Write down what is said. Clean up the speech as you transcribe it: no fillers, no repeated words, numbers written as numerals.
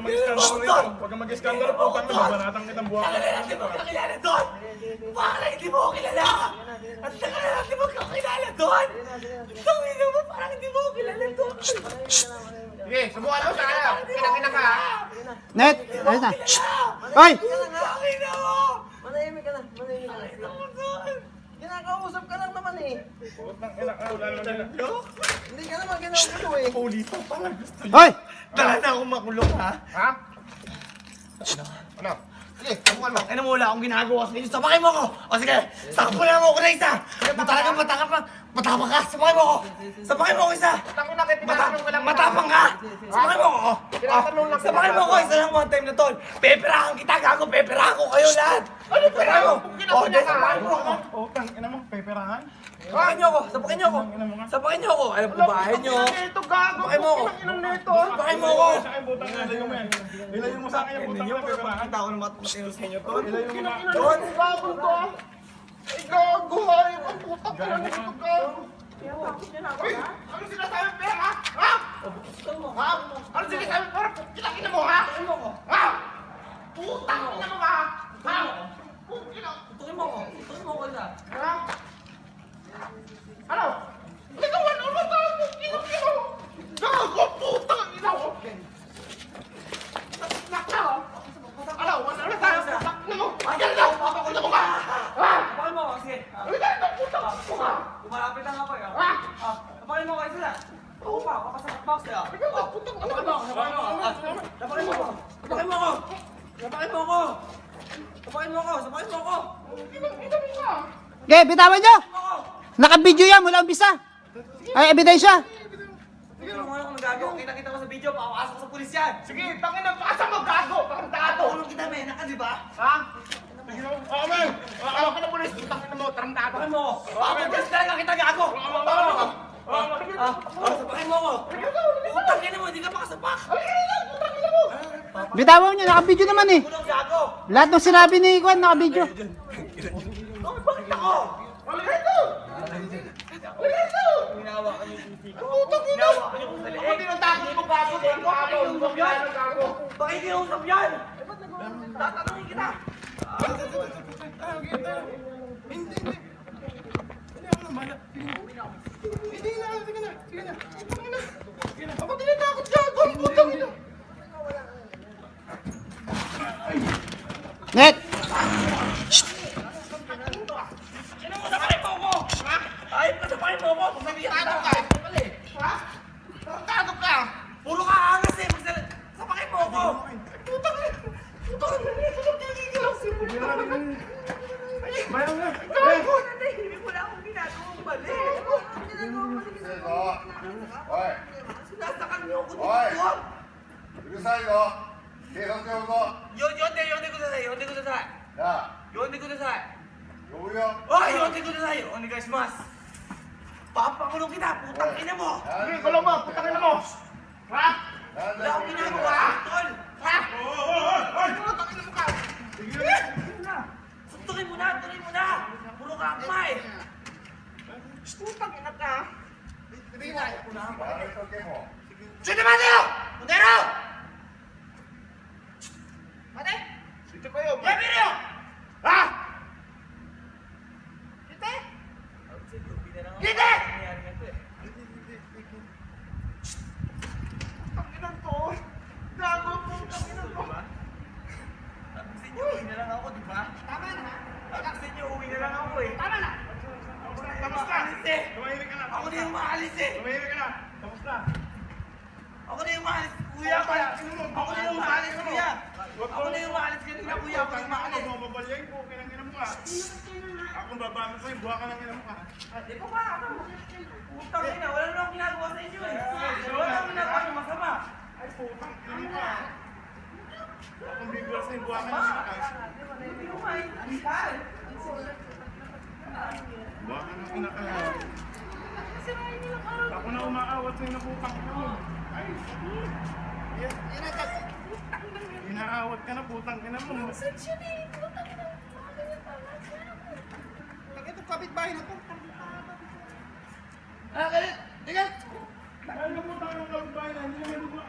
mag-iskandalo rito. Huwag kang mag-iskandalo po. Tangin na, banatang kitang buwak. Hindi mo kakilala doon! Parang hindi mo ako kilala! At saka na hindi mo kakilala doon! Tangin mo, parang hindi mo ako kilala doon! Sige, subukan mo sa kanya. Kinakina ka ha. Net! Ayos na. Hoy! Tangin na mo! Manahimik ka na, manahimik ka na. Ako doon! Kinakausap ka lang naman eh. Putang ina ka, wala naman nila. Hindi ka naman kinaulo eh. Pulito pala gusto niyo. Hoy! Tara na akong makulong ha? Ha? Ano? Sige, subukan mo. Ano mo, wala akong ginagawa sa inyo. Sabakay mo ako! O sige, sakpo na mo ako na isa! Talagang matapang ka! Sabakay mo ako! Sabakay mo ako isa! Tangin na, tinatanong ka lang. Matapang ka! Sabakay mo ako! Tinatanong lang. Sabakay mo ako! Isa lang one time na tol! Peperahan kita, gago! Peperahan ko kayo lahat! Ano pera mo? O, di, sabakay mo ako! Oh, tangin mo, peperahan. Sabakay niyo ako! Sabakay niyo ako! Sabakay niyo ako! Alam ko bahay niyo! Ito gago. Sabakay mo ako! Inang nito. Sabakay mo ako! Sa akin, putang ina, ilayo mo yan. Ilayo mo sa akin yung putang ina, peperahan. Ako na matino sa inyo tol! Ilayo mo na. Tol! Gago to. Ay, gago. Ay, ang putang ina nito, gago. Uy, ano sinasabi pera? Ha? Ha? Ano sinasabi pera? Kinakina mo ha? Ha? Putang ina mo ha? Ha? Putang ina. Tutukin mo ako! Tutukin mo ako isa! Ha? Ano? Ligawan mo ba tayo? Kinakina mo. Gago, putang ina mo. Nakaw. Ano? Wala na tayo. Putang ina mo. Ayan na. Putang ina mo ka. Ha? Sabakay mo ako! Sige! Ano na ito? Putang ina mo ka. Malapit lang ako eh! Ha? Sabakay mo ako isa na! Oo pa! Papasakit box eh! Putang ina mo. Sabakay mo ako! Sabakay mo ako! Sabakay mo ako! Sabakay mo ako! Sabakay mo ako! Sabakay mo ako! Ina mo ka. Okay, bitawan nyo! Sabakay mo ako! Naka-video yan mula umpisa. Ay, ebidensya. Sige mo nga ako nagago! Kita-kita ko sa video! Pakapasok ko sa pulis yan! Sige, tangin na. Pasa mo, gago. Tarantado. Tulong kita men! Naka di ba? Ha? Sige na. Oo, men. Ano ka na pulis? Putang ina mo. Tarantado. Sabakay mo ako! Papagas talaga kita gago! Sabakay mo ako! Putang ina mo! Hindi ka makasapak! Bitawan nyo, naka-video naman eh. Tulong gago! Lahat ng sinabi ni Kwan, naka-video. Bakit ako? Ginawa ka niyo yung siko. Ginawa ka niyo kung sa Ako leeg. tinatake mo, gago. Gago. Gago. Bakit kinausap yan? Tatanungin kita. Hindi. Hindi ako naman. Hindi na. Sige na. Sige na. Sige na. Ako tinatakot, gago. Putang ina. Net! Sino mo sabay mo ako? Ha? Ayop ka sabay mo ako. Sabihan kita. Ha? Tarantado ka. Puro ka angas eh. Sabay mo ako. Putang ina. Putang ina. Mayroon na. Gago. Hindi mo na akong ginagawang mali. Oi, Sinasakal niyo ako Oy. dito. うるさいよ。警察呼ぶぞ。呼んでください。呼んでください。なあ、呼んでください。呼ぶよ。おい、呼んでくださいよ。お願いします。Papakulong kita, putang ina mo! Sige, kulong mo. Putang ina mo. Ha? なん Wala だ akong ginagawa, tol! Ha? Putang ina mo ka. Sige na. Tuloy mo na, tuloy mo na! Puro ka akma eh! Putang ina ka. Hindi na. やめとけも。 Sino ba tayo? Putero! Mate? Sito kayo. Yabi niyo! Ha? Kite! Kite! Putang ina to. Gago. Putang ina to. Taksin niyo, uwi na lang ako, di ba? Tama na ha? Taksin niyo, uwi na lang ako eh. Tama na! Tapos na. Maalis eh! Tumahimik ka na. Ako na yung maalis eh! Tumahimik ka na. Tapos na. Ako na yung maalis, kuya! Ako na yung maalis, kuya! Ako na yung maalis kanina, kuya! Ako na yung maalis! Mababalyain ko. Kinang ina mo ka. Akong babaan sa'yo. Buha ka ng ina mo ka. Di ba ba ako? Putang ina, wala na akong ginagawa sa inyo eh! Wala na akong ginagawa ng masama! Ay, putang ina mo ka. Akong bigla sa'yo. Buha ka ng ina ka. Hindi ko maintindihan! Buha ka ng ina ka. Ako na umaawat sa'yo na putang ina mo. Ay, inaawat ka na putang ina mo. Itong kapitbahay na to. Ah, galit! Tigas! Dahil na putang ng kapitbahay na. Hindi naman